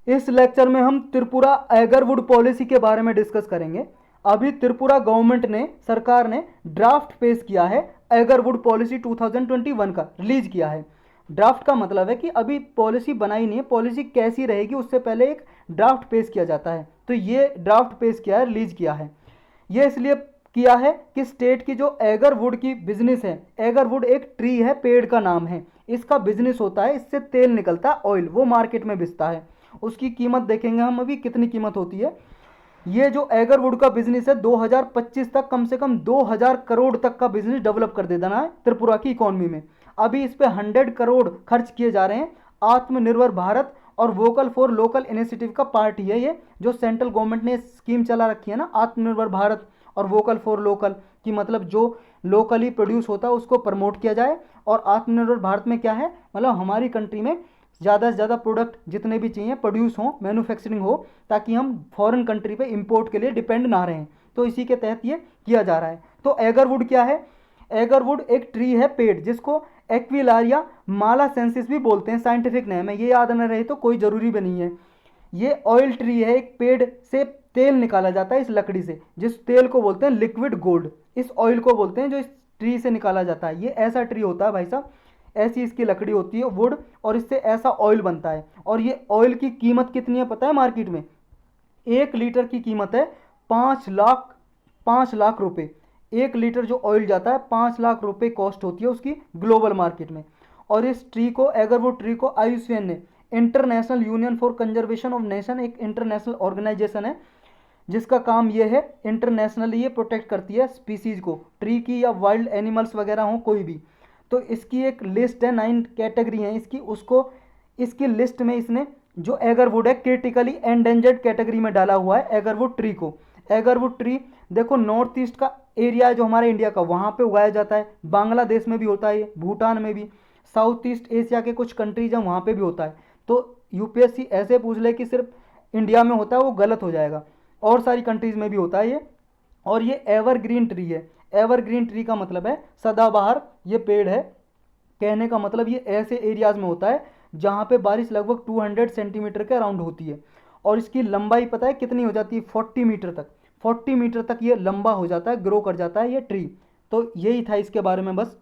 इस लेक्चर में हम त्रिपुरा एगरवुड पॉलिसी के बारे में डिस्कस करेंगे। अभी त्रिपुरा गवर्नमेंट ने, सरकार ने ड्राफ्ट पेश किया है एगरवुड पॉलिसी 2021 का, रिलीज किया है। ड्राफ्ट का मतलब है कि अभी पॉलिसी बनाई नहीं है, पॉलिसी कैसी रहेगी उससे पहले एक ड्राफ्ट पेश किया जाता है। तो ये ड्राफ्ट पेश किया है, रिलीज किया है। ये इसलिए किया है कि स्टेट की जो एगरवुड की बिजनेस है, एगरवुड एक ट्री है, पेड़ का नाम है, इसका बिजनेस होता है, इससे तेल निकलता है, ऑयल, वो मार्केट में बिकता है। उसकी कीमत देखेंगे हम अभी कितनी कीमत होती है। ये जो एगरवुड का बिजनेस है 2025 तक कम से कम 2000 करोड़ तक का बिजनेस डेवलप कर दे देना है त्रिपुरा की इकोनॉमी में। अभी इस पे 100 करोड़ खर्च किए जा रहे हैं। आत्मनिर्भर भारत और वोकल फॉर लोकल इनिशिएटिव का पार्ट ही है ये, जो सेंट्रल गवर्नमेंट ने स्कीम चला रखी है ना, आत्मनिर्भर भारत और वोकल फॉर लोकल की, मतलब जो लोकली प्रोड्यूस होता है उसको प्रमोट किया जाए। और आत्मनिर्भर भारत में क्या है, मतलब हमारी कंट्री में ज़्यादा से ज़्यादा प्रोडक्ट जितने भी चाहिए प्रोड्यूस हो, मैन्युफैक्चरिंग हो, ताकि हम फॉरेन कंट्री पे इंपोर्ट के लिए डिपेंड ना रहें। तो इसी के तहत ये किया जा रहा है। तो एगरवुड क्या है? एगरवुड एक ट्री है, पेड़, जिसको एक्विलारिया मालासेंसिस भी बोलते हैं, साइंटिफिक नेम है। ये याद न रहे तो कोई ज़रूरी भी नहीं है। ये ऑयल ट्री है, एक पेड़ से तेल निकाला जाता है इस लकड़ी से, जिस तेल को बोलते हैं लिक्विड गोल्ड। इस ऑयल को बोलते हैं जो इस ट्री से निकाला जाता है। ये ऐसा ट्री होता है भाई साहब, ऐसी इसकी लकड़ी होती है, वुड, और इससे ऐसा ऑयल बनता है। और ये ऑयल की कीमत कितनी है पता है मार्केट में? 1 लीटर की कीमत है 5 लाख, 5 लाख रुपए। 1 लीटर जो ऑयल जाता है 5 लाख रुपए कॉस्ट होती है उसकी ग्लोबल मार्केट में। और इस ट्री को, एगरवुड ट्री को, आईयूसीएन ने, international union for conservation of nation, एक इंटरनेशनल ऑर्गेनाइजेशन है जिसका काम ये है, इंटरनेशनली ये प्रोटेक्ट करती है स्पीसीज को, ट्री की या वाइल्ड एनिमल्स वगैरह हो कोई भी। तो इसकी एक लिस्ट है, 9 कैटेगरी है इसकी, उसको, इसकी लिस्ट में इसने जो एगरवुड है क्रिटिकली एंडेंजर्ड कैटेगरी में डाला हुआ है एगरवुड ट्री को। एगरवुड ट्री देखो, नॉर्थ ईस्ट का एरिया है जो हमारे इंडिया का, वहाँ पे उगाया जाता है। बांग्लादेश में भी होता है, भूटान में भी, साउथ ईस्ट एशिया के कुछ कंट्रीज हैं वहाँ पे भी होता है। तो यूपीएससी ऐसे पूछ ले कि सिर्फ इंडिया में होता है, वो गलत हो जाएगा, और सारी कंट्रीज में भी होता है ये। और ये एवरग्रीन ट्री है। एवरग्रीन ट्री का मतलब है सदाबहार ये पेड़ है। कहने का मतलब ये ऐसे एरियाज में होता है जहाँ पे बारिश लगभग 200 सेंटीमीटर के अराउंड होती है। और इसकी लंबाई पता है कितनी हो जाती है? 40 मीटर तक, 40 मीटर तक ये लंबा हो जाता है, ग्रो कर जाता है ये ट्री। तो यही था इसके बारे में बस।